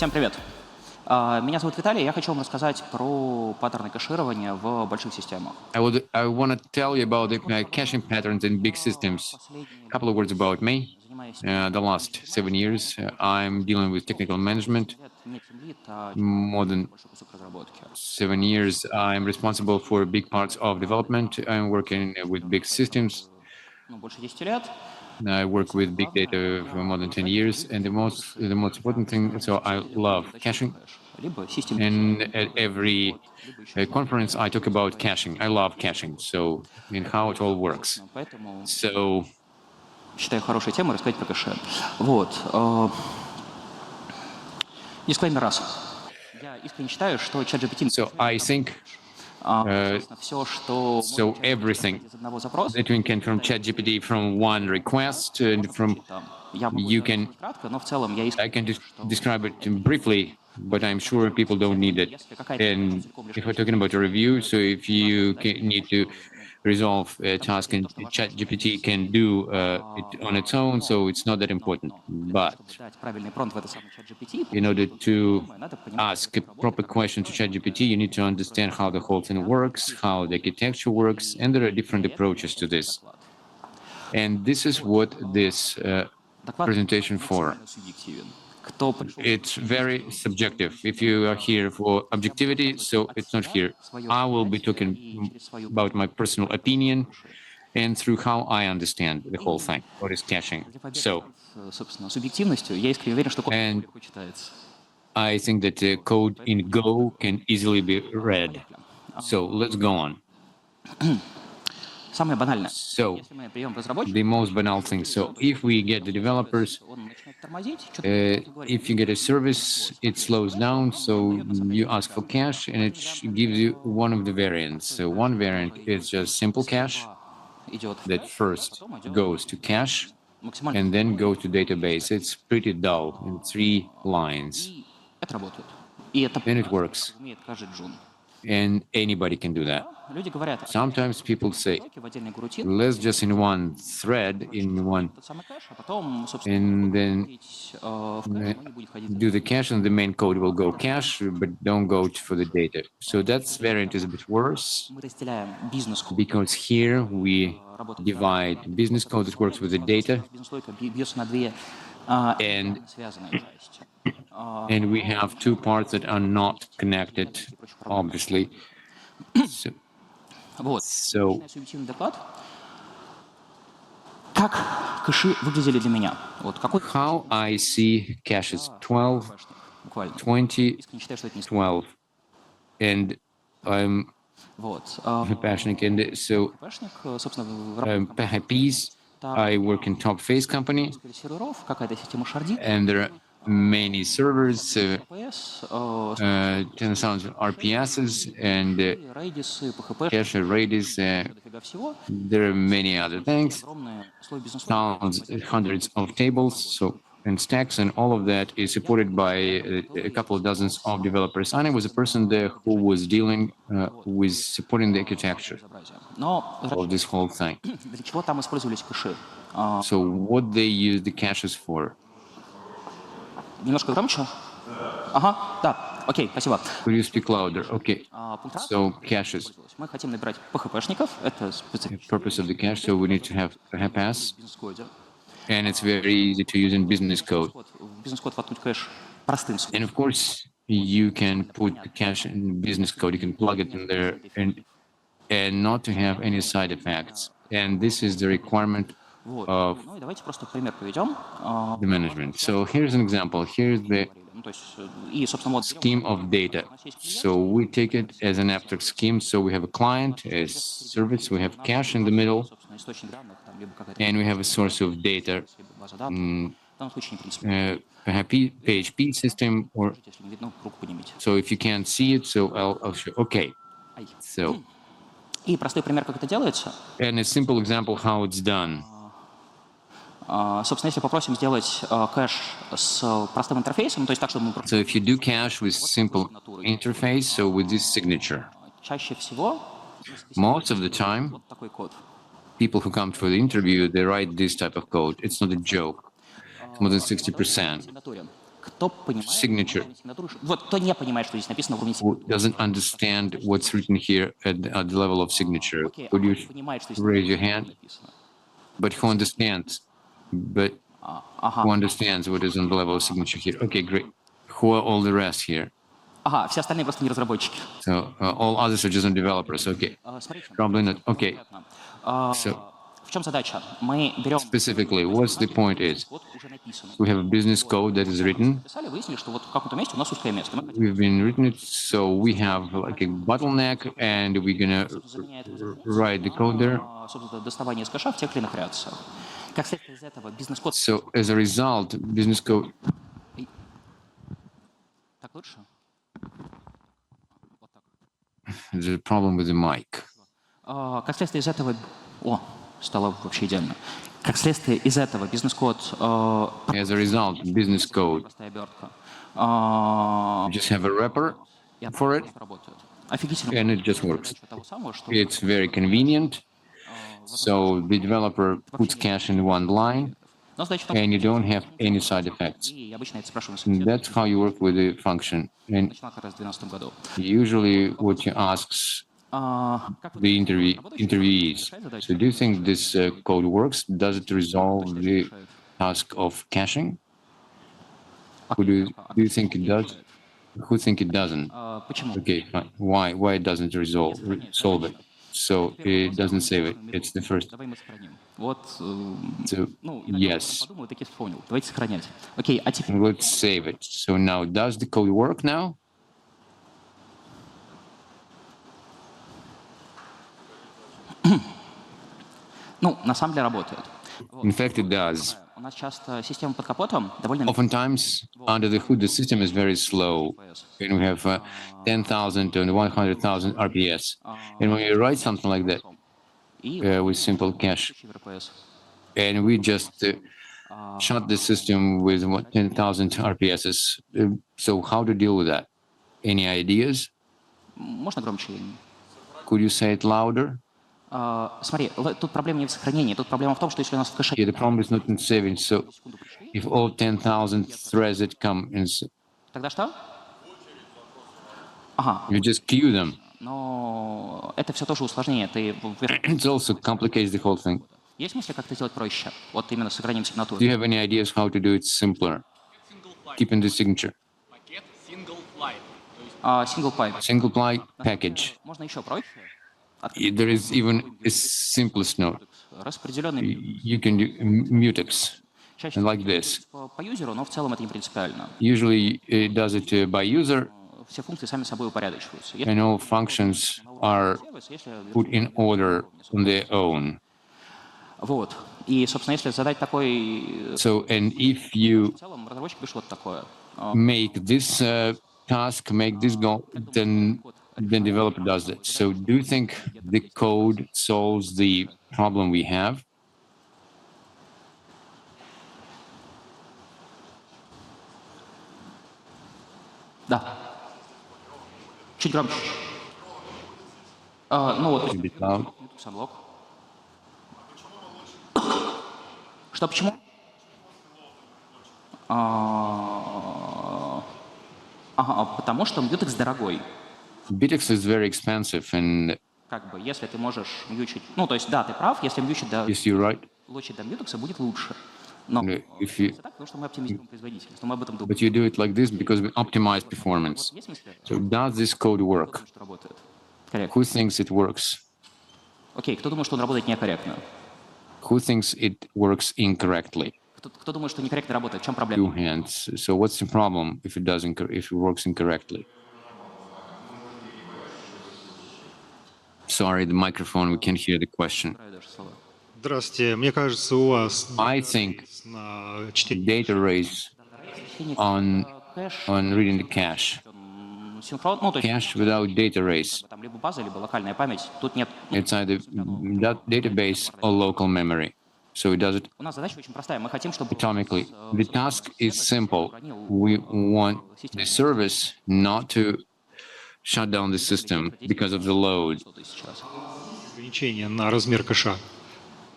Всем привет. Меня зовут Виталий, я хочу вам рассказать про паттерны кэширования в больших системах. I want to tell you about the caching patterns in big systems. A couple of words about me. The last 7 years, I'm dealing with technical management. More than 7 years, I'm responsible for big parts of development. I'm working with big systems. Больше 10 лет. I work with big data for more than 10 years, and the most important thing, so I love caching. And at every conference, I talk about caching. I love caching, so and how it all works. So Считаю хорошей темой рассказать про кэше. Вот. Дисклеймер раз. Я искренне считаю, что ChatGPT... So I think все, что so everything that we can from ChatGPT from one request and from you can I can describe it briefly, but I'm sure people don't need it. And if we're talking about a review, so if you need to resolve a task and ChatGPT can do it on its own, so it's not that important. But in order to ask a proper question to ChatGPT, you need to understand how the whole thing works, how the architecture works, and there are different approaches to this. And this is what this presentation for. It's very subjective. If you are here for objectivity, so it's not here. I will be talking about my personal opinion and through how I understand the whole thing, what is caching. So, and I think that the code in Go can easily be read. So let's go on. So, the most banal thing. So, if we get the developers, if you get a service, it slows down. So, you ask for cache, and it gives you one of the variants. So, one variant is just simple cache that first goes to cache and then go to database. It's pretty dull in 3 lines. And it works. And anybody can do that. Sometimes people say, let's just in one thread, in one, and then do the cache, and the main code will go cache, but don't go for the data. So that variant is a bit worse, because here we divide business code that works with the data, and we have 2 parts that are not connected, obviously. So, how I see caches 12, 20, 12, and I'm passionate, and so PHPs, I work in top phase company, and there are many servers, 10,000 RPSs, and cache Redis. There are many other things, hundreds of tables, so and stacks, and all of that is supported by a couple of dozens of developers. And I was a person there who was dealing with supporting the architecture of this whole thing. So what they use the caches for? Немножко громче? Ага, да. Окей, спасибо. Could you speak louder? Okay. So caches. Мы хотим набирать PHP-шников. Это purpose of the cache. So we need to have PHP, and it's very easy to use in business code. And of course, you can put the cache in business code. You can plug it in there, and not to have any side effects. And this is the requirement of the management. So here's an example. Here's the scheme of data. So we take it as an abstract scheme. So we have a client, a service, we have cache in the middle, and we have a source of data, PHP system, or so if you can't see it, so I'll show. Okay. So, and a simple example how it's done. Собственно, если попросим сделать кэш с простым интерфейсом, то есть так, чтобы мы... So if you do cache with simple interface, so with this signature, чаще всего, most of the time, people who come for the interview, they write this type of code. It's not a joke. It's more than 60%. signature, Вот кто не понимает, что здесь написано в уровне who doesn't understand what's written here at the level of signature? Could you raise your hand? But who understands? But who understands what is on the level of signature here? Okay, great. Who are all the rest here? Ага, все остальные просто не разработчики. So all others are just on developers. Okay, Смотрите, probably not. Okay. So в чем задача? Мы берем specifically, what's the point is? код уже написан. We have a business code that is written. Писали, выяснили, что вот в каком-то месте у нас узкое место. Мы хотим We've been written it, so we have like a bottleneck, and we're gonna write the code there. собственно, доставание из кэша в тех или иных реакциях. Как следствие из этого бизнес-код... So as a result, business code. Так лучше? Вот так. There's a problem with the mic. Как следствие из этого... О, стало вообще идеально. Как следствие из этого бизнес-код... As a result, business code. Простая обертка. You just have a wrapper for it, and it just works. It's very convenient. So the developer puts cache in one line, and you don't have any side effects. And that's how you work with the function. And usually what you ask the interviewees, so do you think this code works? Does it resolve the task of caching? Do you think it does? Who think it doesn't? Okay, fine. Why it doesn't solve it? So it doesn't save it. It's the first. So, yes. Let's save it. So now, does the code work now? Ну, на самом деле работает. In fact, it does. У нас часто система под капотом довольно... Oftentimes, under the hood, the system is very slow, and we have 10,000 and 100,000 RPS. And when you write something like that with simple cache, and we just shut the system with 10,000 RPSs. So how to deal with that? Any ideas? Можно громче? Could you say it louder? Смотри, тут проблема не в сохранении, тут проблема в том, что если у нас в кэше... Yeah, the problem is not in saving. So if all 10,000 threads that come in, Тогда что? Ага. you just queue them. Но это все тоже усложнение. Ты... It also complicates the whole thing. Есть мысли, как это сделать проще? Вот именно с сохранением сигнатуры. Do you have any ideas how to do it simpler? Keeping the signature. Single pipe. Single pipe package. Можно еще проще. There is even a simplest node. Распределенный You can do mutex, like this. по юзеру, но в целом это не принципиально. Usually it does it by user, Все функции сами собой упорядочиваются. and all functions are put in order on their own. Вот. И, собственно, если задать такой... So, and if you В целом разработчик пишет вот такое. make this task, make this goal, then developer does it. So do you think the code solves the problem we have? Да. Чуть громче. Ну вот, A bit loud. сам блок. Что, почему? Потому что Mutex дорогой. Bitx is very expensive, and Как бы, если ты можешь мьючить... Ну, то есть, да, ты прав, если мьючить до... yes, you're right. Лучить до Mutex будет лучше. Но If you, это так, потому что мы оптимизируем производительность, но мы об этом but думаем. you do it like this because we optimize performance. Есть мысли? So does this code work? Что работает? Корректно. Who thinks it works? Окей, кто думает, что он работает некорректно? Who thinks it works incorrectly? Кто думает, что некорректно работает? В чем Two проблема? hands. So what's the problem if it works incorrectly? Sorry, the microphone, we can't hear the question. Здравствуйте. Мне кажется, у вас I think на чтение data race on reading the cache. Синхрон, ну, то есть Cache without data race. там либо база, либо локальная память. Тут нет... It's either that database or local memory. So it does it У нас задача очень простая. Мы хотим, чтобы... atomically. The task is simple. We want the service not to shut down the system because of the load. Сейчас. ограничение на размер кэша.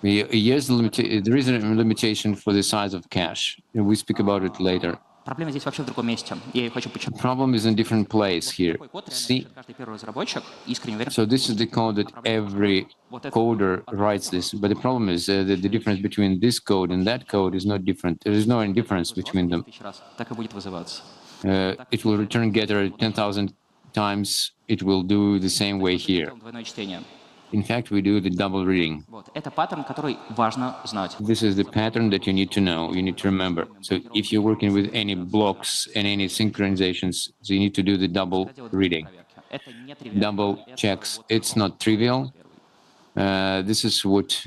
Yes, there is a limitation for the size of cache. We speak about it later. Проблема здесь вообще в другом месте. Я ее хочу The подчеркнуть. problem is in a different place here. Такой код, реально, See, пишет каждый первый разработчик, искренне уверен. so this is the code that every coder writes this, but the problem is that the difference between this code and that code is not different. There is no indifference between them. Так и будет вызываться. It will return getter 10,000 times. It will do the same way here. Делаем двойное чтение. In fact, we do the double reading. Вот. Это паттерн, который важно знать. This is the pattern that you need to know, you need to remember. So if you're working with any blocks and any synchronizations, so you need to do the double reading. Это не тривиально. Double checks. It's not trivial. This is what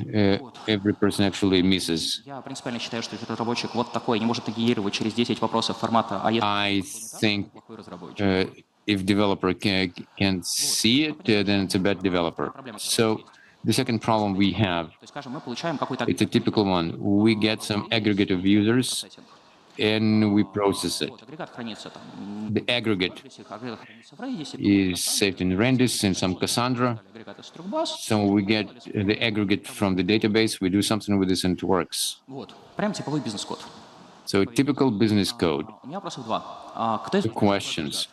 every person actually misses. Я принципиально считаю, что этот разработчик вот такой не может генерировать через 10 вопросов формата, а если I think плохой разработчик. if developer can see it, then it's a bad developer. So the second problem we have, То есть, скажем, мы получаем какой-то it's a typical one. We get some aggregate of users and we process it. вот, агрегат хранится там. The aggregate Агрегат хранится в Redis, is saved in Redis and some Cassandra. агрегат из Truckbus. So we get the aggregate from the database, we do something with this and it works. Вот. Прям типовой бизнес-код. So typical business code. У меня вопросов два. Кто из The questions.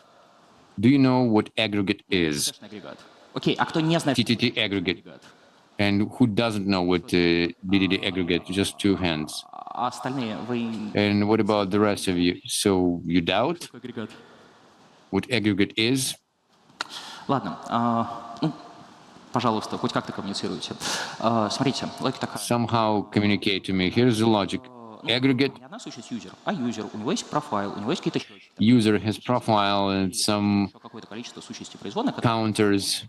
Do you know what aggregate is? точно агрегат? Окей, а кто не знает, что TTT aggregate. And who doesn't know what DDD aggregate? Just two hands. а остальные вы And what about the rest of you? So you doubt агрегат? what aggregate is? Ладно, ну, пожалуйста, хоть как-то коммуницируйте. Смотрите, логика такая. Somehow communicate to me. Here's the logic. Aggregate, Не одна сущность юзер, а юзер. У него есть профайл, у него есть какие-то счетчики, user has profile and some еще какое-то количество сущностей производных, которые counters,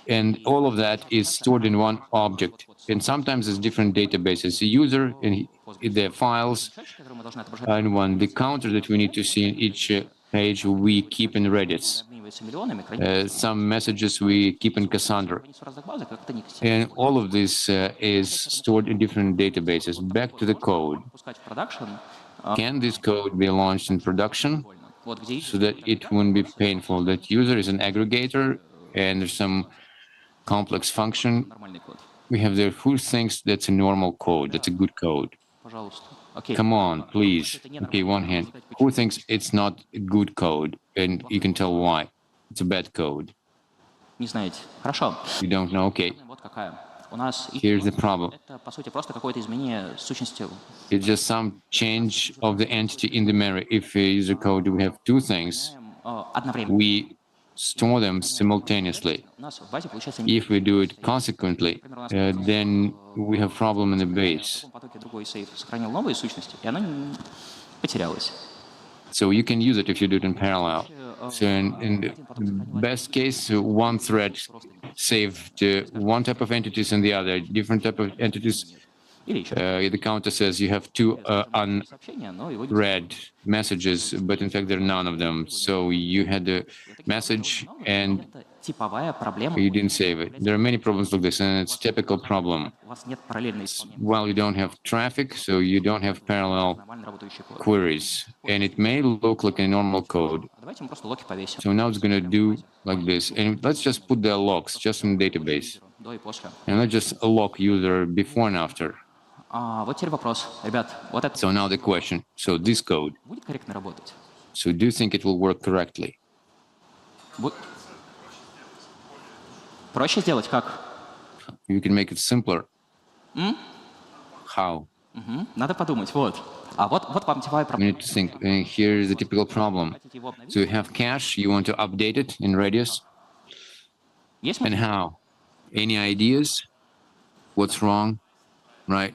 and all of that is stored in one object. And sometimes it's different databases. The user and their files, счетчики, которые мы должны отображать, and one the counter that we need to see in each page we keep in Redis. обмениваются миллионами, хранятся Some messages we keep in Cassandra. в разных базах, как это не And all of this is stored in different databases. Back to the code. пускать в продакшн. Can this code be launched in production Вот где so that it won't be painful? That user is an aggregator and there's some complex function. нормальный код. We have there who thinks that's a normal code, that's a good code. Пожалуйста. Окей. Come on, please. Okay, one hand. Who thinks it's not a good code? And you can tell why. It's a bad code. Не знаете. Хорошо. You don't know. Okay, Вот какая. У нас here's the problem. это, по сути, просто какое-то изменение сущности. It's just some change of the entity in the memory. If a user code, we have two things. Одновременно. We store them simultaneously. У нас в базе получается If we do it consequently, then we have problem in the в base. другом потоке другой сейф сохранил новые сущности, и она потерялась. So you can use it if you do it in parallel. So in the best case, one thread saved one type of entities and the other different type of entities. Или еще The counter says you have two сообщения, но его unread messages, but in fact there are none of them. So you had a message and это типовая проблема. you didn't save it. There are many problems like this, and it's typical problem. У вас нет параллельной исполнения. Well, you don't have traffic, so you don't have parallel Нормально работающий код. queries, and it may look like a normal code. А давайте мы просто локи повесим. So now it's going to do like this, and let's just put the logs just in the database, До и после. and not just a log user before and after. Вот теперь вопрос. Ребят, вот это So now the question, so this code, будет корректно работать? so do you think it will work correctly? Проще сделать как? You can make it simpler. How? Надо подумать. Вот. А вот вам типовая We проблема. need to think. And here is the typical problem. Хотите его обновить? So you have cache, you want to update it in Redis, Есть and мотив? how? Any ideas? What's wrong? Right?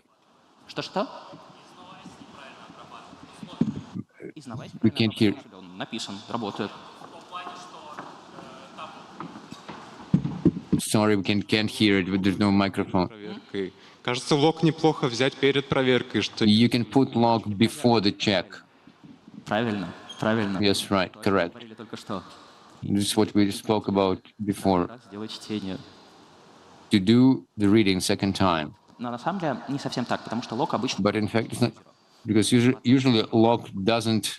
Что-что? Изнавайс, We can't hear. он написан, работает. Sorry, we can't hear it. There's no microphone. Проверкой. Кажется, лог неплохо взять перед проверкой, что You can put log before the check. Правильно, правильно. Yes, right, correct. Говорили только что. This is what we spoke about before. Раз сделать чтение. To do the reading second time. Но на самом деле не совсем так, потому что лог обычно But in fact, it's not, because usually log doesn't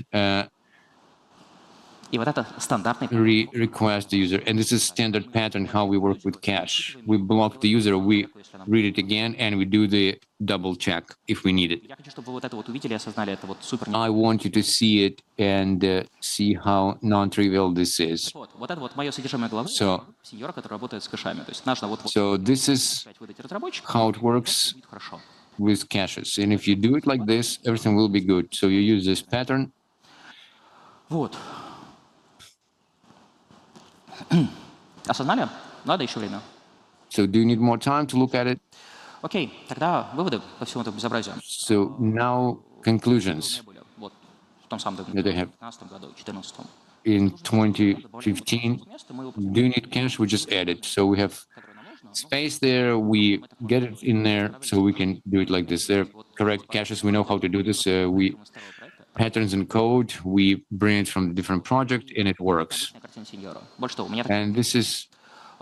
И вот это стандартный request the user. And this is standard pattern how we work with cache. We block the user, we read it again, and we do the double check if we need it. Я хочу, чтобы вы вот это вот увидели и осознали, это вот супер. I want you to see it and see how non-trivial this is. Вот это вот мое содержимое главы сеньора, который работает с кэшами. То есть нужно вот So this is выдать разработчику, how it works будет хорошо. with caches. And if you do it like this, everything will be good. So you use this pattern. Вот. Осознали? Надо еще время. So do you need more time to look at it? Окей, тогда выводы по всему этому безобразию. So now conclusions Вот в том самом that I have 2015 году, 2014. in 2015. Do you need cache? We just add it. So we have space there. We get it in there so we can do it like this. They're correct caches. We know how to do this. We patterns in code. We bring it from a different project and it works. Больше того, у меня And this is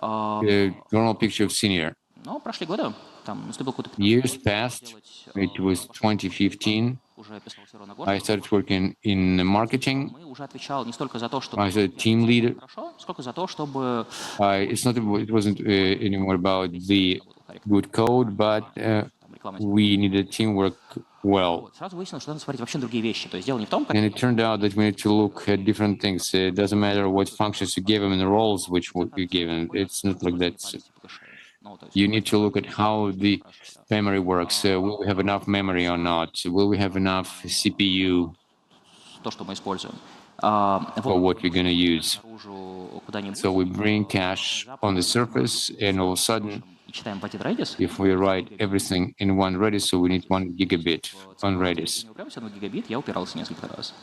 the normal picture of senior. ну, прошли годы, там наступил какой-то Years passed. It was 2015. уже писал всё равно I started working in marketing. мы уже отвечал не столько за то, что I was a team leader. хорошо, сколько за то, чтобы It wasn't anymore about the good code, but we needed teamwork well. сразу выяснилось, что надо смотреть вообще другие вещи. То есть дело не в том, как And it turned out that we need to look at different things. It doesn't matter what functions you give them and the roles which would be given. It's not like that. ну, то есть You need to look at how the memory works. Will we have enough memory or not? Will we have enough CPU то, что мы используем. for what we're going to use? Наружу куда-нибудь So we bring cache on the surface, and all of a sudden, и читаем пакет Redis. if we write everything in one Redis, so we need 1 gigabit on Redis. Не упрямся на гигабит, я упирался несколько раз.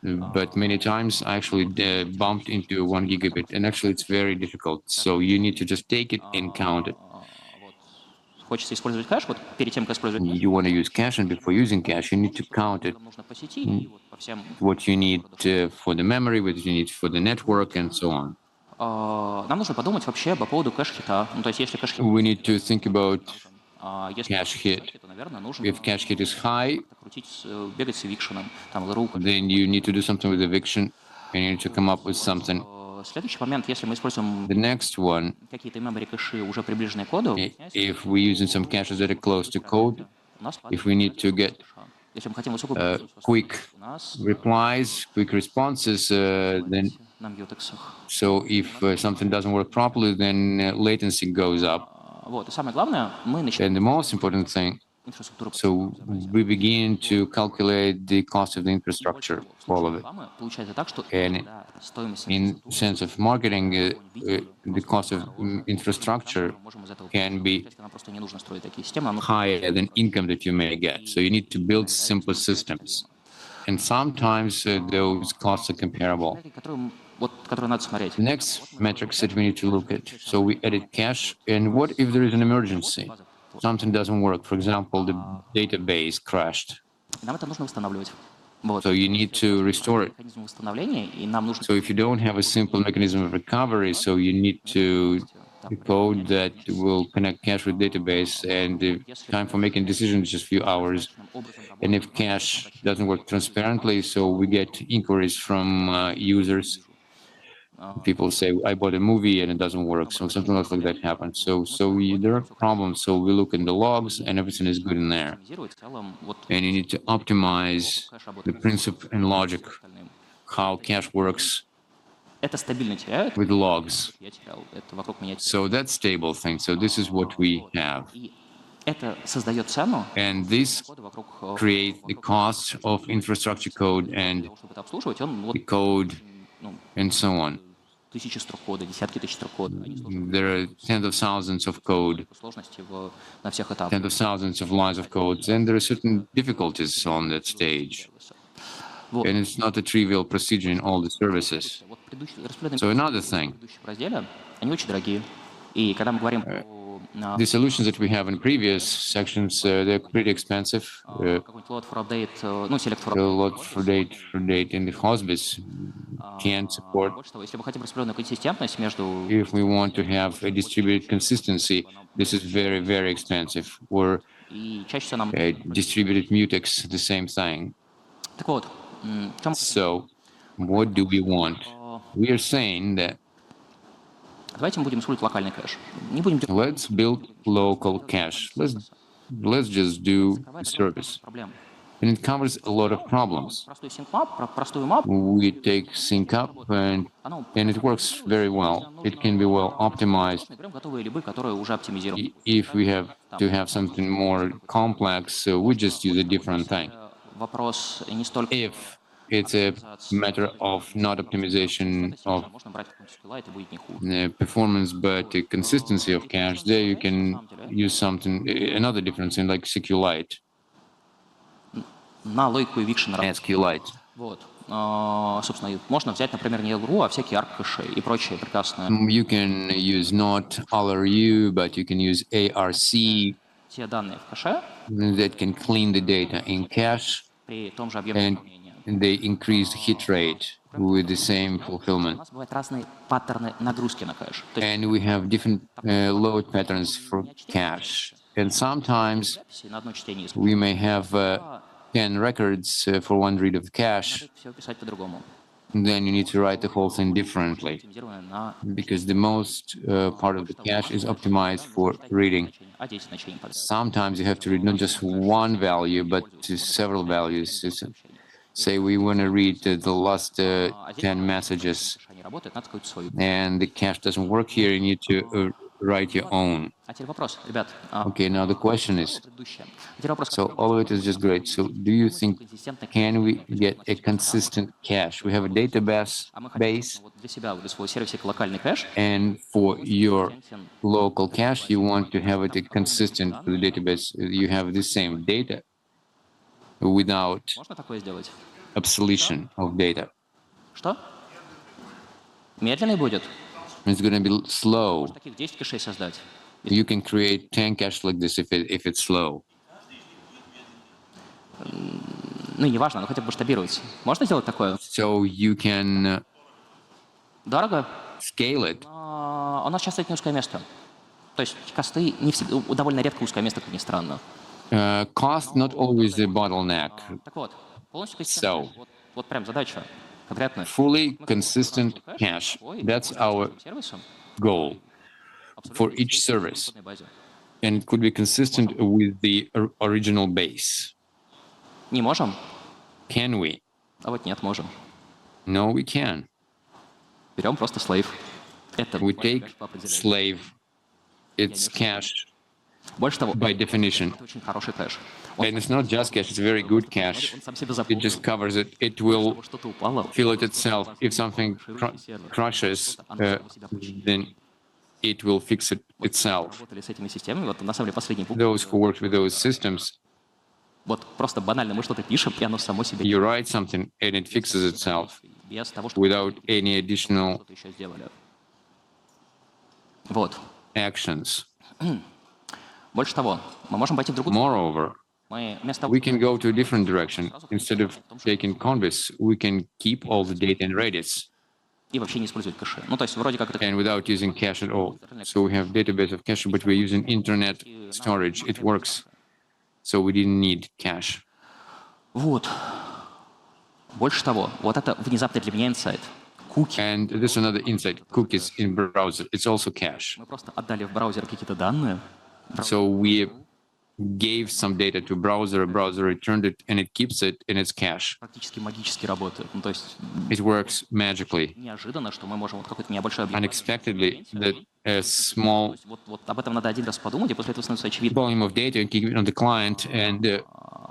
But many times I actually bumped into 1 gigabit, and actually it's very difficult. So you need to just take it and count it. Вот. Хочется использовать кэш, вот перед тем, как использовать кэш, You want to use cache, and before using cache, you need to count it. нам нужно по сети, и вот по всем. What you need for the memory, what you need for the network, and so on. Нам нужно подумать вообще по поводу кэш-хита. Ну, то есть если кэш-хит, We need to think about если cache hit. то, наверное, нужно If cache hit is high, крутить, бегать с эвикшеном, там, LRU. then you need to do something with eviction, and you need to come up with something. Следующий момент, если мы используем The next one, какие-то memory кэши, уже приближенные к коду, if we're using some caches that are close to code, у нас if we need to get если мы хотим высокую quick у нас replies, quick responses, then на мьютексах. so if something doesn't work properly, then latency goes up. Вот, и самое главное, мы начинаем And the most important thing, инфраструктуру. so we begin to calculate the cost of the infrastructure, all of it. Рекламы получается так, что And да, стоимость in sense of marketing, the cost of infrastructure мы можем из этого can be если нам просто не нужно строить такие системы, нам нужно higher than income that you may get. So you need to build simpler systems. And sometimes those costs are comparable. которые надо смотреть. The next metrics that we need to look at. So we edit cache, and what if there is an emergency? Something doesn't work. For example, the database crashed. Нам это нужно восстанавливать. Вот. So you need to restore it. Механизм восстановления, и нам нужно So if you don't have a simple mechanism of recovery, so you need to code that will connect cache with database, and the time for making decisions is just a few hours. And if cache doesn't work transparently, so we get inquiries from users. People say, I bought a movie and it doesn't work. So something else like that happens. So there are problems. So we look in the logs and everything is good in there. оптимизировать в целом вот And you need to optimize the principle and logic, how cache works это стабильно теряют, with logs. я терял, это вокруг меня So that's stable thing. So this is what we have. И это создает цену And this кода вокруг creates the cost of infrastructure code and того, чтобы это обслуживать, он вот the code ну, and so on. тысячи строк кода, десятки тысяч строк кода. Они сложны There are tens of thousands of code, по сложности на всех этапах. tens of thousands of lines of code, and there are certain difficulties on that stage. Вот. And it's not a trivial procedure in all the services. Вот распределенные So another thing, в предыдущем разделе, они очень дорогие. И когда мы говорим про the solutions that we have in previous sections, they're pretty expensive. какой-нибудь load for update, ну, select for A lot for date in the hospice can't support. Больше того, если мы хотим распределенную консистентность между If we want to have a distributed consistency, this is very, very expensive. Or и чаще всего нам distributed mutex, the same thing. так вот, в чем So what do we want? We are saying that Давайте мы будем использовать локальный кэш. Не будем делать let's build local cache. Let's just do service. проблем. And it covers a lot of problems. Простой sync-map, простую map, We take sync up and it works very well. It can be well optimized. берем готовые либы, которые уже оптимизированы. If we have to have something more complex, we just use a different thing. Вопрос не столько If it's a matter of not optimization of можно брать какой-нибудь SQLite и будет не хуже. performance, but the consistency of cache, there you can use something, another difference in like SQLite. На логику eviction работает. SQLite. Вот. Собственно, можно взять, например, не LRU, а всякие ARC-кэши и прочие прекрасные. You can use not LRU, but you can use ARC Те данные в кэше that can clean the data in cache, при том же объеме and выполнения. they increase the hit rate with the same У fulfillment. нас бывают разные паттерны нагрузки на кэш. То есть And we have different load patterns for cache. And sometimes записи на одно чтение we may have 10 records for one read of cache. все писать по-другому. Then you need to write the whole thing differently, Оптимизированное на because the most part of the cache is optimized for reading. а 10 значений подряд. Sometimes you have to read not just one value, but several values. Say we want to read the last 10 messages, Кэша не работает, надо какую-то свою. and the cache doesn't work here, you need to write your own. А теперь вопрос, ребят. Okay, now the question is, Предыдущее. А теперь вопрос. so all of it is just great. So do you think, can we get a consistent cache? We have a database А мы хотим base, вот для себя, для своего сервисика локальный кэш. and for your local cache, you want to have it consistent to the database. You have the same data without Можно такое сделать? obsolescence of data. Что? Медленный будет? It's going to be slow. Таких 10 кэшей создать. You can create 10 caches like this if it's slow. Ну, неважно, но хотя бы масштабировать. Можно сделать такое? So you can Дорого? scale it. У нас сейчас это не узкое место. То есть косты не всегда, довольно редко узкое место, как ни странно. Cost not always a bottleneck. Так вот, полностью консистентный кэш. Вот прям задача конкретная. Fully consistent cache. That's our Сервисом goal for each service. And it could be consistent with the original base. Не можем? Can we? А вот нет, можем. No, we can. Берем просто slave. Это We кэш take по определению. slave. It's cache Больше того, by definition. это очень хороший кэш. And it's not just cache, it's very good cache. Он сам себе It заполнил. just covers it. It will Что-то упало. fill it itself. If something crashes, then it will fix it itself. Работали с этими системами. Вот на самом деле последний пункт. Those who worked with those systems, Вот просто банально мы что-то пишем, и оно само себе you write something and it fixes itself без того, что without any additional что-то еще сделали. Вот. actions. Больше того, мы можем пойти в другую Moreover, Мы вместо того, we can go to a different direction. Instead of taking convs, we can keep all the data in Redis и вообще не использовать кэши. Ну, то есть вроде как это and without using cache at all. So we have database of cache, but we're using internet storage. It works. So we didn't need cache. Вот. Больше того, вот это внезапно для меня инсайт. Куки. And this is another insight, cookies in browser. It's also cache. Мы просто отдали в браузер какие-то данные. So we gave some data to browser returned it, and it keeps it in its cache. Практически магически работает. Ну, то есть It works magically, неожиданно, что мы можем вот какой-то небольшой объем. unexpectedly, that a small Вот об этом надо один раз подумать, и после этого становится очевидно. volume of data and keep it on the client, and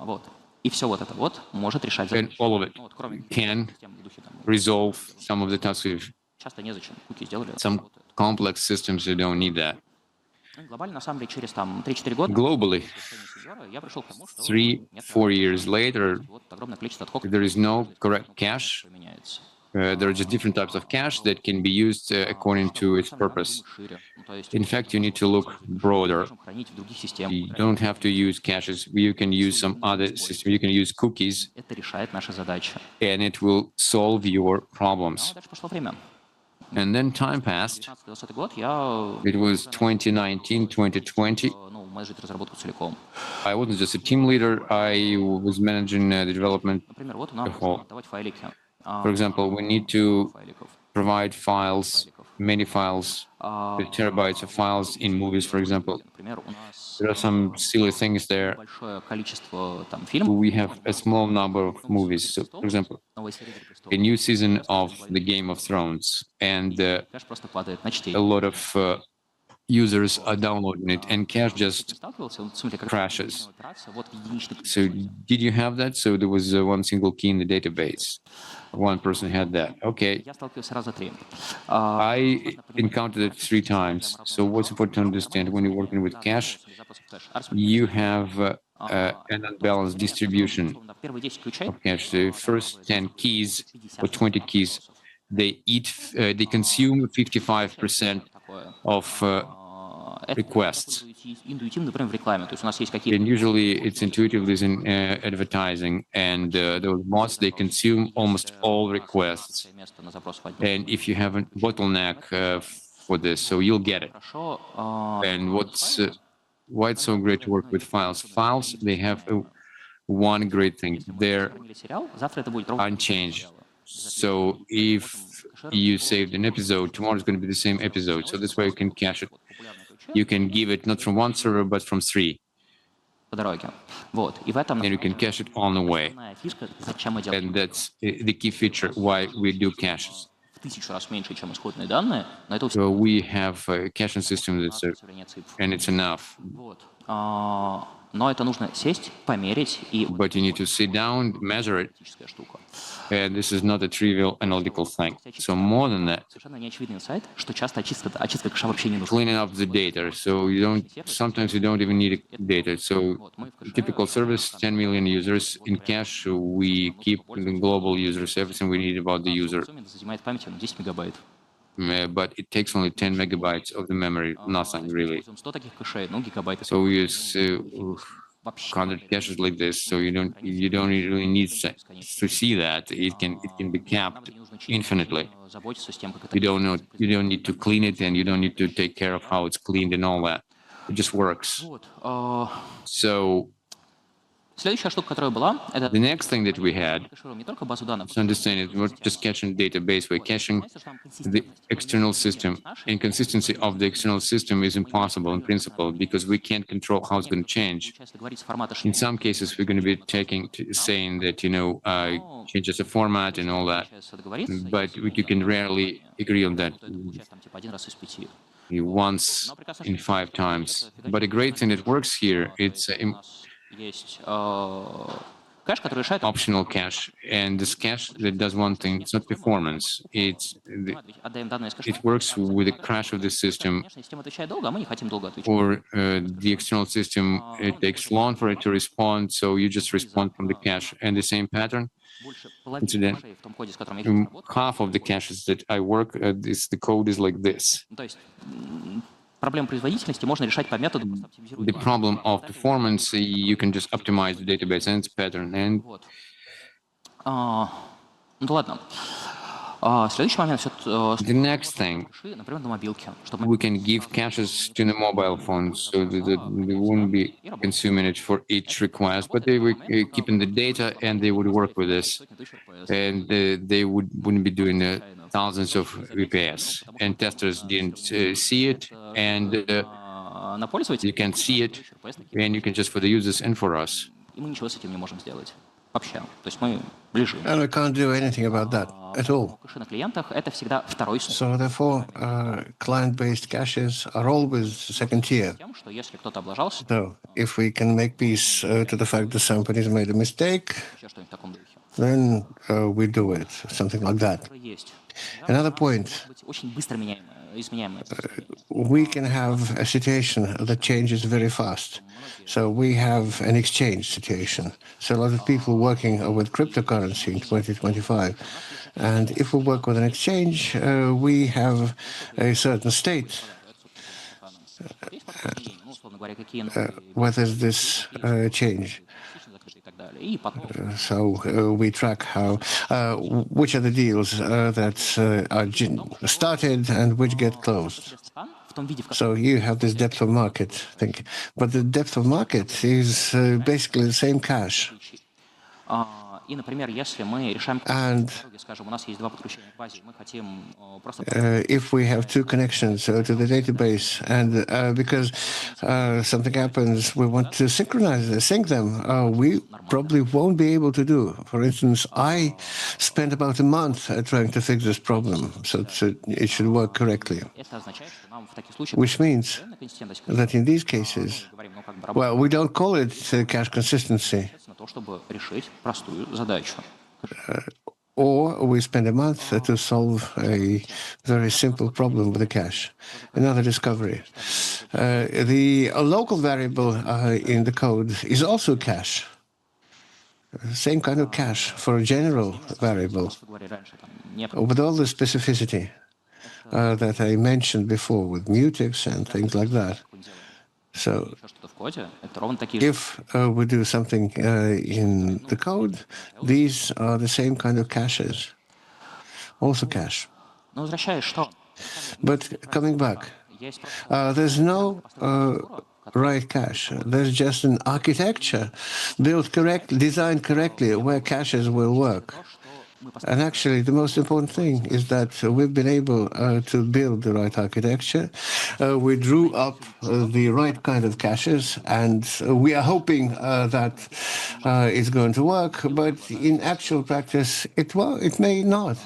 Вот. И все вот это вот может решать задачи. all of it Ну, вот, кроме can систем в духе там. resolve some of the tasks with Часто незачем. Куки сделали. some работает. complex systems that don't need that. Ну, глобально, на самом деле, через там 3-4 года Globally, я пришел к тому, что 3-4 years later, вот огромное количество отходов there is no correct cache. применяется. There are just different types of cache that can be used according to its purpose. Шире. Ну, то есть In fact, you need to look broader. можем хранить в других системах. You don't have to use caches. You can use some other system. You can use cookies, Это решает наши задачи. and it will solve your А problems. дальше пошло время. And then time passed. 19-20 год я It was 2019, 2020. ну, менеджер разработку целиком. I wasn't just a team leader. I was managing the development. Например, вот нам Ого. нужно отдавать файлики. For example, we need to Файликов. provide files, many files, the terabytes of files in movies, for example. There are some silly things there. We have a small number of movies. So, for example, a new season of the Game of Thrones, and a lot of users are downloading it, and cache just crashes. So did you have that? So there was one single key in the database. One person had that. Okay. I encountered it 3 times. So what's important to understand when you're working with cache, you have an unbalanced distribution of cache. The first 10 keys or 20 keys, they consume 55% of requests. And usually it's intuitively in advertising, and those bots, they consume almost all requests. And if you have a bottleneck for this, so you'll get it. And why it's so great to work with files? Files, they have one great thing. They're unchanged. So if you saved an episode, tomorrow is going to be the same episode. So that's why you can cache it. You can give it not from one server, but from 3. And you can cache it on the way. And that's the key feature why we do caches. So we have a caching system that's and it's enough. But you need to sit down, measure it, and this is not a trivial analytical thing. So more than that, cleaning up the data. So sometimes you don't even need data. So typical service, 10 million users. In cache, we keep the global users, everything we need about the user. But it takes only 10 megabytes of the memory, nothing really. So we use 100 caches like this, so you don't really need to see that. It can be capped infinitely. You don't need to clean it, and you don't need to take care of how it's cleaned and all that. It just works. So the next thing that we had is understanding we're just caching database, we're caching the external system. Inconsistency of the external system is impossible in principle because we can't control how it's going to change. In some cases, we're going to be saying that, changes the format and all that, but you can rarely agree on that once in 5 times. But a great thing that works here, it's optional cache, and this cache that does one thing. It's not performance. It works with the crash of the system, or the external system. It takes long for it to respond, so you just respond from the cache, and the same pattern. Incident. Half of the caches that I work, the code is like this. The problem of performance, you can just optimize the database and its pattern. And the next thing, we can give caches to the mobile phone, so that they wouldn't be consuming it for each request, but they were keeping the data, and they would work with this, and they wouldn't be doing thousands of VPS, and testers didn't see it, and you can see it, and you can just for the users and for us. And we can't do anything about that at all. So therefore, client-based caches are always second tier. So if we can make peace to the fact that somebody's made a mistake, then we do it, something like that. Another point, we can have a situation that changes very fast. So we have an exchange situation. So a lot of people working with cryptocurrency in 2025. And if we work with an exchange, we have a certain state where there's this change. So we track which are the deals that are started and which get closed. So you have this depth of market thing, but the depth of market is basically the same cache. And if we have two connections to the database, and because something happens, we want to sync them, we probably won't be able to do. For instance, I spent about a month trying to fix this problem, so it should work correctly. Which means that in these cases, well, we don't call it cache consistency. Or we spend a month to solve a very simple problem with a cache. Another discovery. The local variable in the code is also cache. Same kind of cache for a general variable, with all the specificity that I mentioned before, with mutex and things like that. So if we do something in the code, these are the same kind of caches, also cache. But coming back, there's no right cache. There's just an architecture built correctly, designed correctly, where caches will work. And actually, the most important thing is that we've been able to build the right architecture. We drew up the right kind of caches, and we are hoping that it's going to work. But in actual practice, it may not.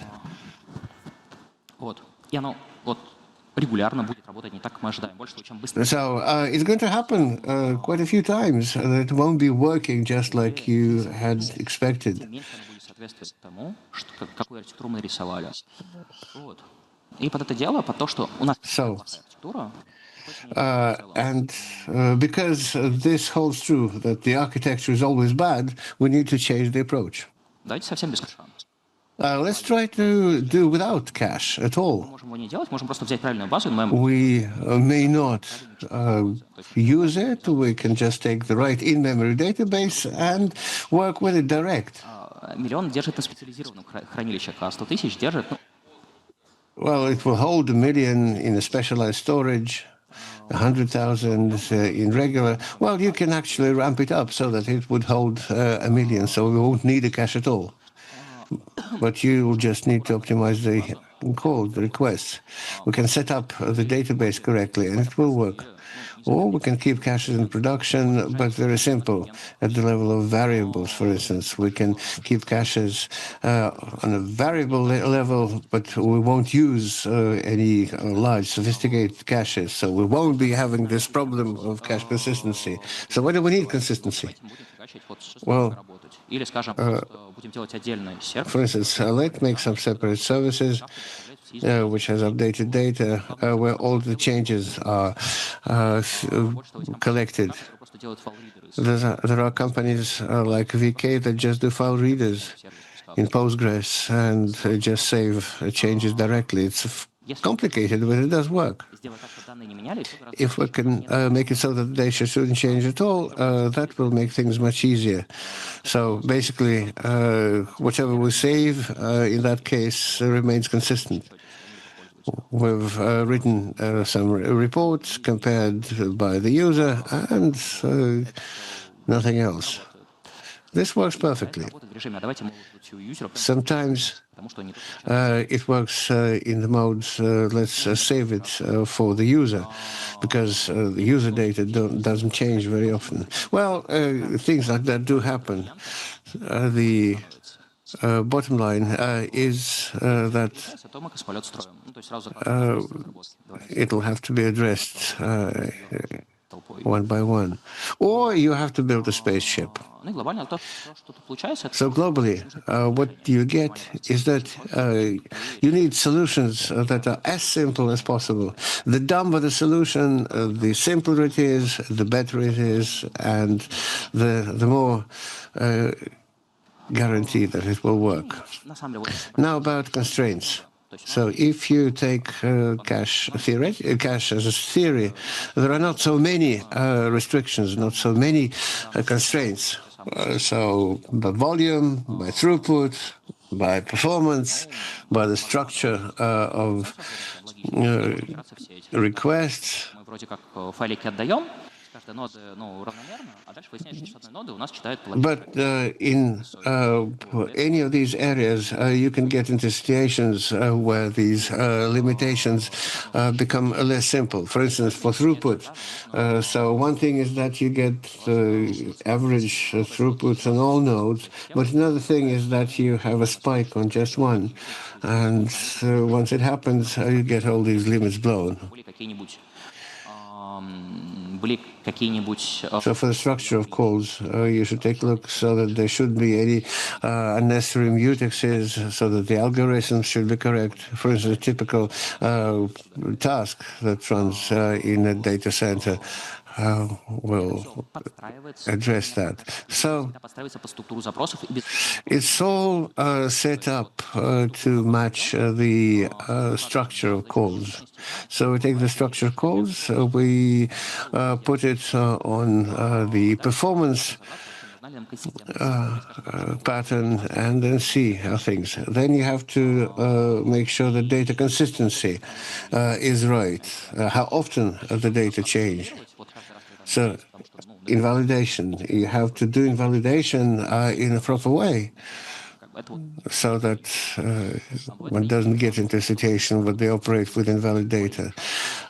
So it's going to happen quite a few times. It won't be working just like you had expected. So, because this holds true, that the architecture is always bad, we need to change the approach. Let's try to do without cache at all. We may not use it. We can just take the right in-memory database and work with it direct. Well, it will hold 1 million in a specialized storage, 100,000 in regular. Well, you can actually ramp it up so that it would hold 1 million, so we won't need a cache at all. But you just need to optimize the call, the requests. We can set up the database correctly, and it will work. Or we can keep caches in production, but very simple. At the level of variables, for instance, we can keep caches on a variable level, but we won't use any large, sophisticated caches. So we won't be having this problem of cache consistency. So why do we need consistency? Well, for instance, let's make some separate services which has updated data where all the changes are collected. There are companies like VK that just do file readers in Postgres and just save changes directly. It's complicated, but it does work. If we can make it so that the data shouldn't change at all, that will make things much easier. So basically, whatever we save in that case remains consistent. We've written some reports compared by the user and nothing else. This works perfectly. Sometimes it works in the modes, let's save it for the user, because the user data doesn't change very often. Well, things like that do happen. The bottom line is that it'll have to be addressed one by one. Or you have to build a spaceship. So globally, what you get is that you need solutions that are as simple as possible. The dumber the solution, the simpler it is, the better it is, and the more guarantee that it will work. Now about constraints. So if you take cache as a theory, there are not so many restrictions, not so many constraints. So by volume, by throughput, by performance, by the structure of requests. But in any of these areas, you can get into situations where these limitations become less simple. For instance, for throughput. So one thing is that you get average throughputs on all nodes, but another thing is that you have a spike on just one. And once it happens, you get all these limits blown. So for the structure of calls, you should take a look so that there shouldn't be any unnecessary mutexes, so that the algorithms should be correct. For instance, a typical task that runs in a data center will address that. So it's all set up to match the structure of calls. So we take the structure of calls, we put it on the performance pattern and then see how things. Then you have to make sure the data consistency is right, how often the data change. So invalidation, you have to do invalidation in a proper way so that one doesn't get into a situation where they operate with invalid data.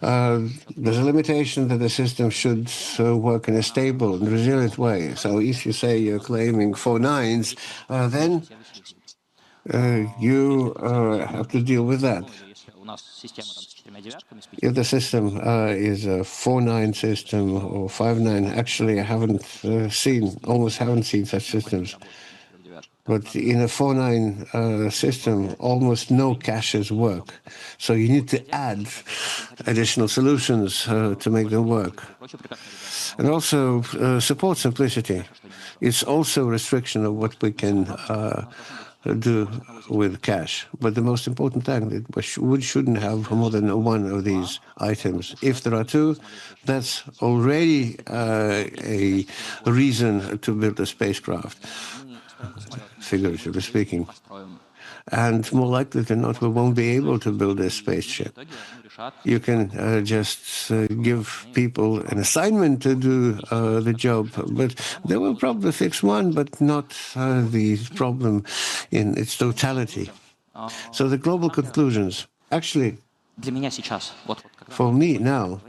There's a limitation that the system should work in a stable and resilient way. So if you say you're claiming 4 nines, then you have to deal with that. If the system is a 4-9 system or 5-9, actually I almost haven't seen such systems. But in a 4-9 system, almost no caches work. So you need to add additional solutions to make them work. And also support simplicity. It's also a restriction of what we can do with cache. But the most important thing that we shouldn't have more than one of these items. If there are two, that's already a reason to build a spacecraft, figuratively speaking. And more likely than not, we won't be able to build a spaceship. You can just give people an assignment to do the job, but they will probably fix one, but not the problem in its totality. So the global conclusions, actually, for me now,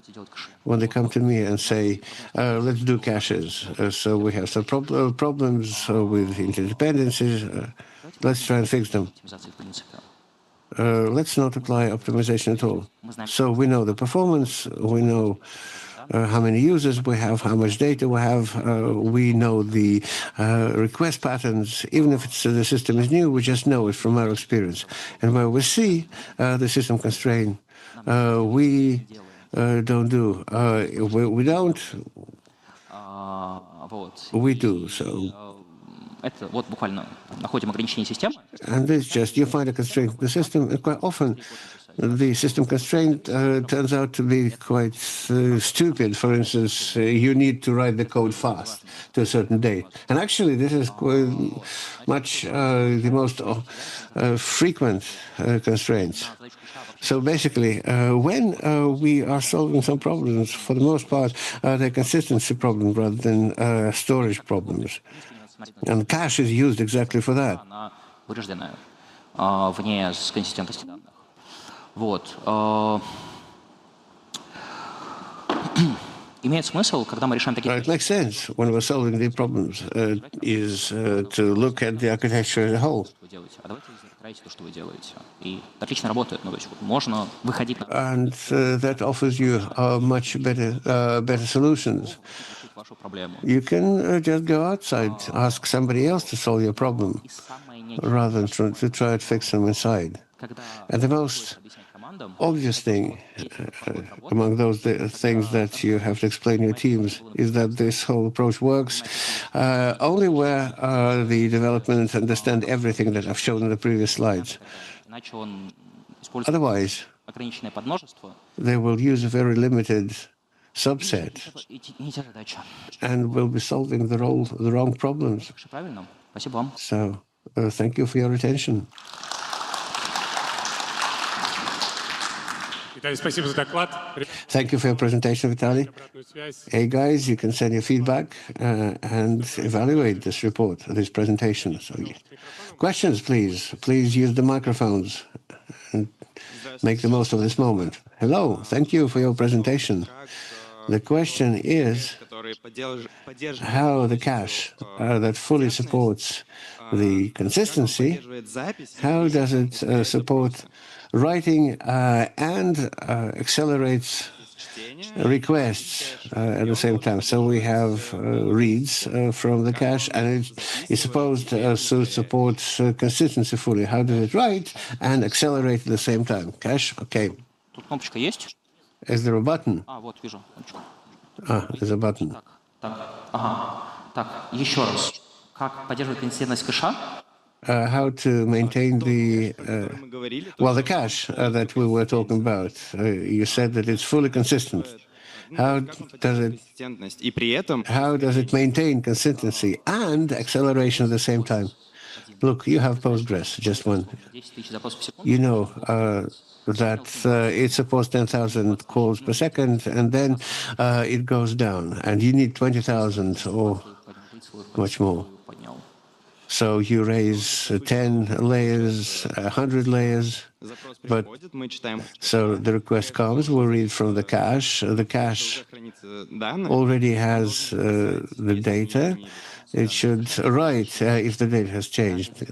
when they come to me and say, let's do caches, so we have some problems with interdependencies, let's try and fix them. Let's not apply optimization at all. So we know the performance, we know how many users we have, how much data we have, we know the request patterns. Even if the system is new, we just know it from our experience. And where we see the system constraint, we don't do. We don't, we do. So. And it's just, you find a constraint in the system, and quite often the system constraint turns out to be quite stupid. For instance, you need to write the code fast to a certain date. And actually, this is quite much the most frequent constraints. So basically, when we are solving some problems, for the most part, they're consistency problems rather than storage problems. And cache is used exactly for that. It makes sense when we're solving the problems, is to look at the architecture as a whole. And that offers you much better solutions. You can just go outside, ask somebody else to solve your problem, rather than to try to fix them inside. And the most obvious thing among those things that you have to explain to your teams is that this whole approach works only where the development understand everything that I've shown in the previous slides. Otherwise, they will use a very limited subset and will be solving the wrong problems. So thank you for your attention. Thank you for your presentation, Vitaly. Hey, guys, you can send your feedback and evaluate this report, this presentation. So, questions, please. Please use the microphones and make the most of this moment. Hello, thank you for your presentation. The question is how the cache that fully supports the consistency, how does it support writing and accelerates requests at the same time. So we have reads from the cache, and it is supposed to support consistency fully. How does it write and accelerate at the same time? Cache, okay. Тут кнопочка есть? Is there a button? Вот вижу. Кнопочку. There's a button. Так, еще раз. Как поддерживать консистентность кэша? How to maintain the cache that we were talking about. You said that it's fully consistent. How does it maintain consistency and acceleration at the same time? Look, you have Postgres, just one. You know that it supports 10,000 calls per second, and then it goes down, and you need 20,000 or much more. So you raise 10 layers, 100 layers, but so the request comes, we read from the cache. The cache already has the data. It should write if the data has changed.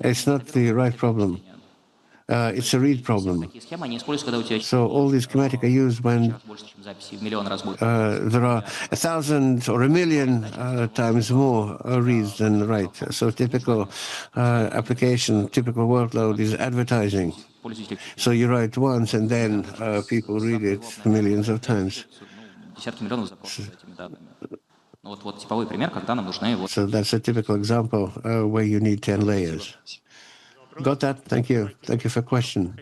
It's not the write problem. It's a read problem. So all these schematic are used when there are 1,000 or 1,000,000 times more reads than write. So typical application, typical workload is advertising. So you write once and then people read it millions of times. So that's a typical example where you need 10 layers. Got that? Thank you. Thank you for the question.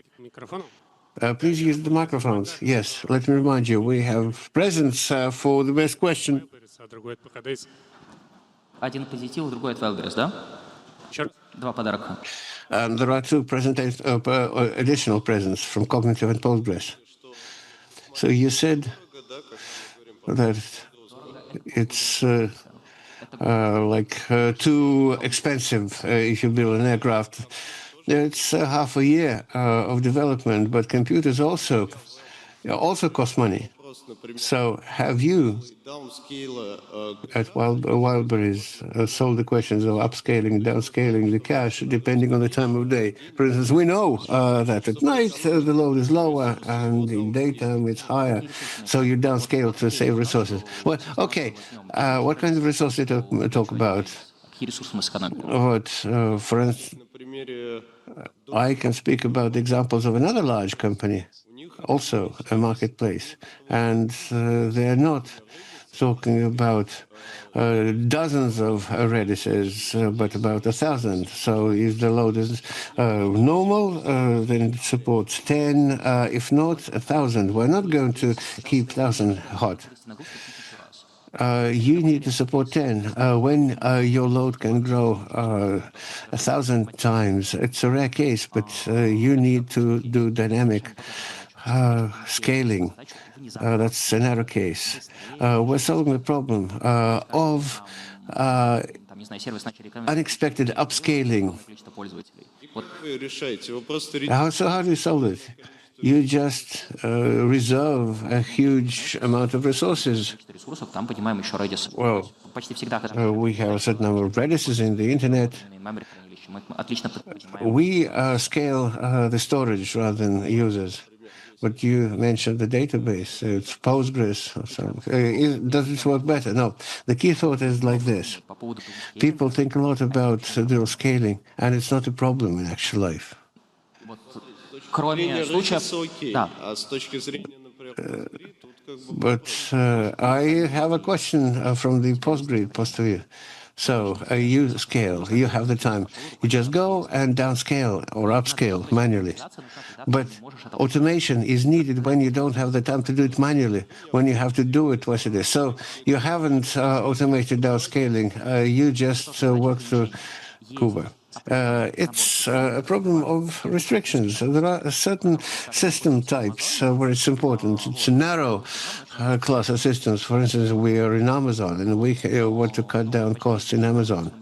Please use the microphones. Yes, let me remind you, we have presents for the best question. Один позитив, другой от Wildberries, да? Два подарка. There are two additional presents from Cognitive and Postgres. So you said that it's too expensive if you build an aircraft. It's half a year of development, but computers also cost money. So have you at Wildberries solved the questions of upscaling, downscaling the cache depending on the time of day? For instance, we know that at night the load is lower and in daytime it's higher, so you downscale to save resources. Well, okay, what kind of resources do you talk about? What, for instance, I can speak about the examples of another large company, also a marketplace, and they're not talking about dozens of Redises, but about 1,000. So if the load is normal, then it supports 10. If not, 1,000. We're not going to keep 1,000 hot. You need to support 10. When your load can grow 1,000 times, it's a rare case, but you need to do dynamic scaling. That's a narrow case. We're solving the problem of unexpected upscaling. How do you solve it? You just reserve a huge amount of resources. Well, we have a certain number of Redises in the internet. We scale the storage rather than users. But you mentioned the database, it's Postgres or something. Does it work better? No. The key thought is like this. People think a lot about dual scaling, and it's not a problem in actual life. But I have a question from the Postgres point of view. So you scale, you have the time. You just go and downscale or upscale manually. But automation is needed when you don't have the time to do it manually, when you have to do it twice a day. So you haven't automated downscaling, you just work through Kuba. It's a problem of restrictions. There are certain system types where it's important. It's a narrow class of systems. For instance, we are in Amazon, and we want to cut down costs in Amazon.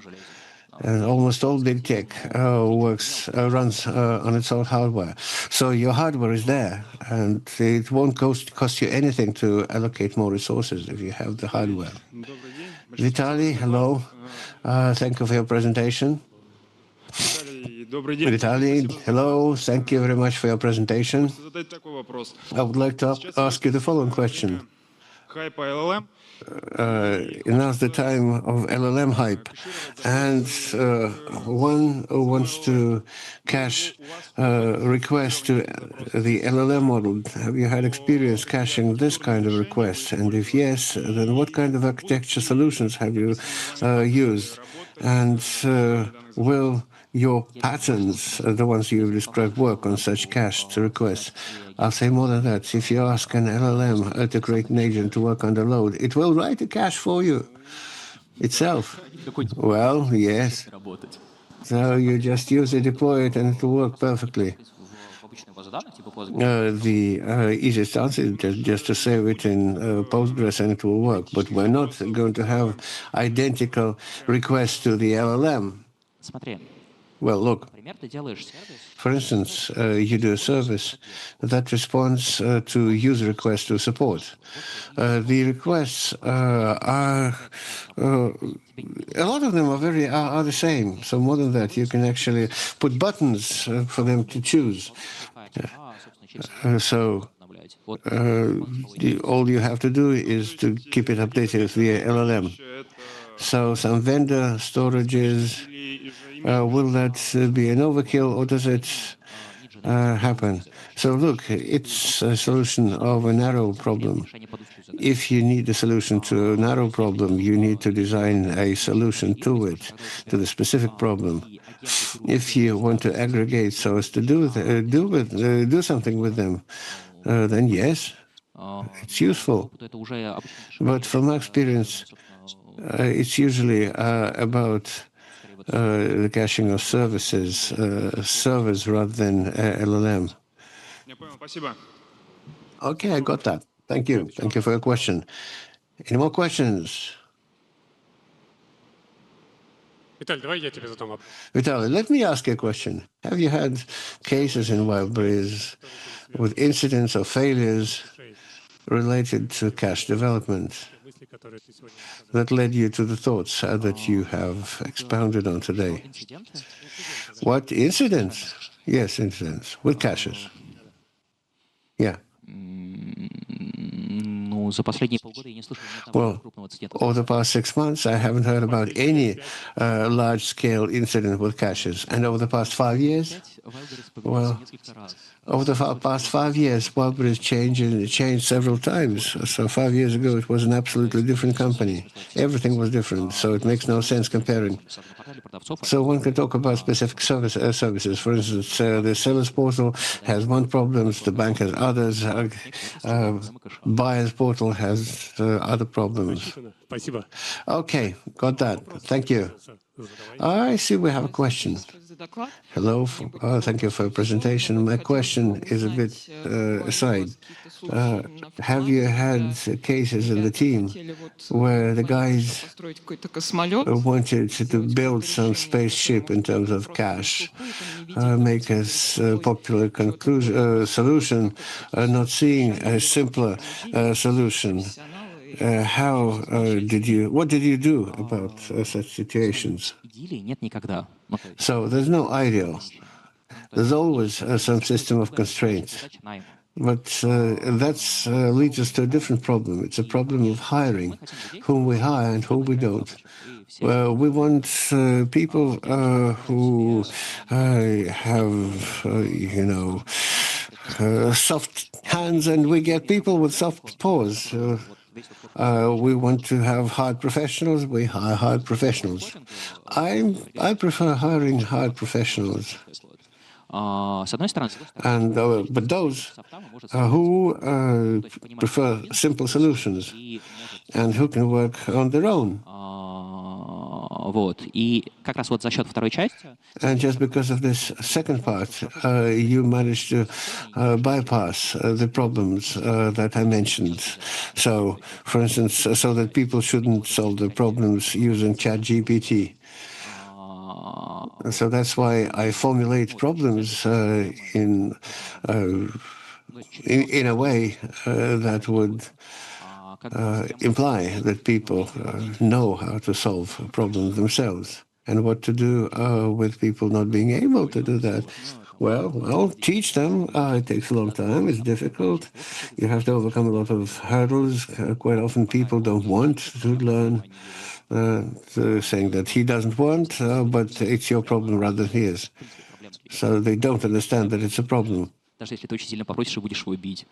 And almost all big tech runs on its own hardware. So your hardware is there, and it won't cost you anything to allocate more resources if you have the hardware. Vitaly, hello. Thank you for your presentation. Vitaly, hello. Thank you very much for your presentation. I would like to ask you the following question. Now's the time of LLM hype, and one who wants to cache requests to the LLM model. Have you had experience caching this kind of requests? And if yes, then what kind of architecture solutions have you used? And will your patterns, the ones you've described, work on such cached requests? I'll say more than that. If you ask an LLM to create an agent to work under load, it will write a cache for you itself. Well, yes. So you just use it, deploy it, and it will work perfectly. The easiest answer is just to save it in Postgres and it will work. But we're not going to have identical requests to the LLM. Well, look, for instance, you do a service that responds to user requests to support. The requests are, a lot of them are the same. So more than that, you can actually put buttons for them to choose. All you have to do is to keep it updated via LLM. So some vendor storages, will that be an overkill, or does it happen? So look, it's a solution of a narrow problem. If you need a solution to a narrow problem, you need to design a solution to it, to the specific problem. If you want to aggregate so as to do something with them, then yes, it's useful. But from my experience, it's usually about the caching of servers rather than LLM. Okay, I got that. Thank you. Thank you for your question. Any more questions? Vitaly, let me ask you a question. Have you had cases in Wildberries with incidents or failures related to cache development that led you to the thoughts that you have expounded on today? What incidents? Yes, incidents with caches. Yeah. Well, over the past 6 months, I haven't heard about any large-scale incident with caches. And over the past 5 years, well, over the past 5 years, Wildberries changed several times. So 5 years ago, it was an absolutely different company. Everything was different, so it makes no sense comparing. So one can talk about specific services. For instance, the seller's portal has one problem, the bank has others, buyer's portal has other problems. Okay, got that. Thank you. I see we have a question. Hello, thank you for your presentation. My question is a bit aside. Have you had cases in the team where the guys wanted to build some spaceship in terms of cache, make a popular solution, not seeing a simpler solution? What did you do about such situations? So there's no ideal. There's always some system of constraints. But that leads us to a different problem. It's a problem of hiring, whom we hire and whom we don't. We want people who have, soft hands, and we get people with soft paws. We want to have hard professionals, we hire hard professionals. I prefer hiring hard professionals. But those who prefer simple solutions and who can work on their own. Вот. И как раз вот за счет второй части And just because of this second part, you managed to bypass the problems that I mentioned. So, for instance, so that people shouldn't solve the problems using ChatGPT. So that's why I formulate problems in a way that would imply that people know how to solve problems themselves. And what to do with people not being able to do that? Well, I'll teach them. It takes a long time. It's difficult. You have to overcome a lot of hurdles. Quite often people don't want to learn, saying that he doesn't want, but it's your problem rather than his. So they don't understand that it's a problem. даже если ты очень сильно попросишь и будешь его бить.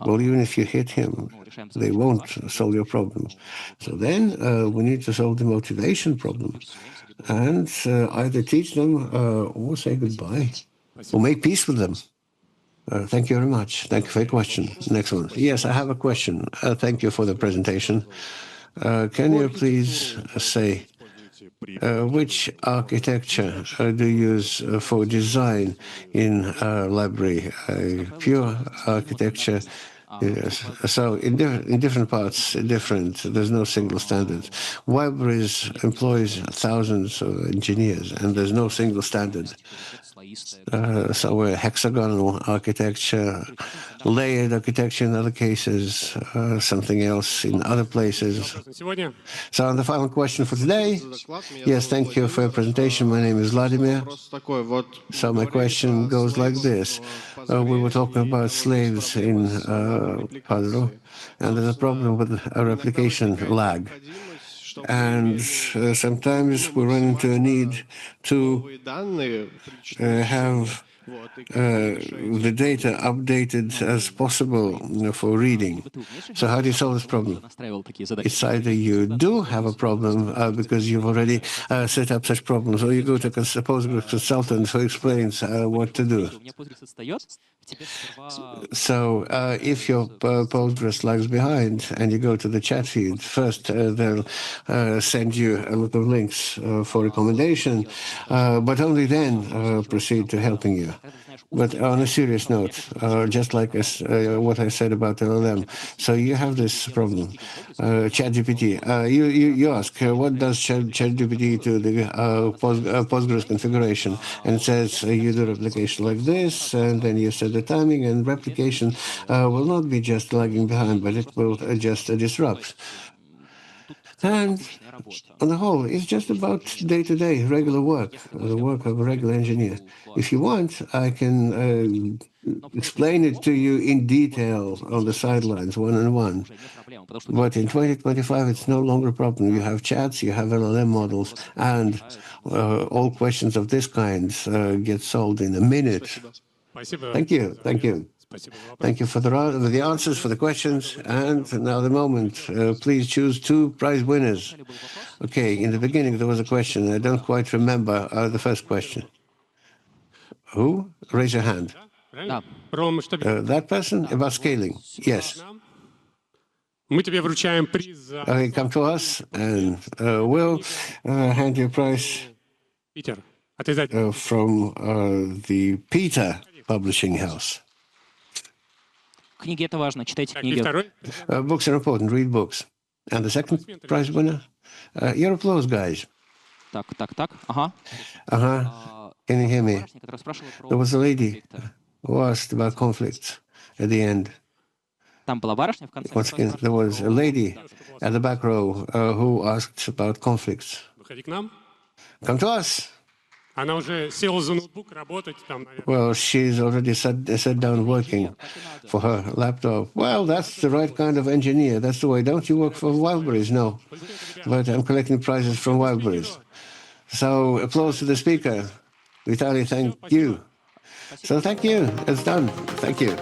Well, even if you hit him, they won't solve your problem. So then we need to solve the motivation problem and either teach them or say goodbye or make peace with them. Thank you very much. Thank you for your question. Next one. Yes, I have a question. Thank you for the presentation. Can you please say which architecture do you use for design in library? Pure architecture. Yes. So in different parts, different. There's no single standard. Libraries employs thousands of engineers, and there's no single standard. So we're hexagonal architecture, layered architecture in other cases, something else in other places. So on the final question for today, yes, thank you for your presentation. My name is Vladimir. So my question goes like this. We were talking about slaves in puzzle, and there's a problem with a replication lag. And sometimes we run into a need to have the data updated as possible for reading. So how do you solve this problem? It's either you do have a problem because you've already set up such problems, or you go to a Postgres consultant who explains what to do. So if your Postgres lags behind and you go to the chat feed, first they'll send you a lot of links for recommendation, but only then proceed to helping you. But on a serious note, just like what I said about LLM, so you have this problem, ChatGPT. You ask, what does ChatGPT to the Postgres configuration? And it says you do replication like this, and then you set the timing, and replication will not be just lagging behind, but it will just disrupt. And on the whole, it's just about day-to-day regular work, the work of a regular engineer. If you want, I can explain it to you in detail on the sidelines, one-on-one. But in 2025, it's no longer a problem. You have chats, you have LLM models, and all questions of this kind get solved in a minute. Thank you. Thank you. Thank you for the answers, for the questions. And now the moment. Please choose two prize winners. Okay, in the beginning there was a question. I don't quite remember the first question. Who? Raise your hand. That person? About scaling. Yes. Okay, come to us and we'll hand you a prize from the Peter Publishing House. Книги — это важно, читайте книги. Books are important, read books. And the second prize winner? Your applause, guys. Так. Ага. Can you hear me? There was a lady who asked about conflicts at the end. Там была барышня в конце. Once again, there was a lady at the back row who asked about conflicts. Come to us. Well, she's already sat down working for her laptop. Well, that's the right kind of engineer. That's the way. Don't you work for Wildberries? No. But I'm collecting prizes from Wildberries. So applause to the speaker. Vitaly, thank you. So thank you. It's done. Thank you.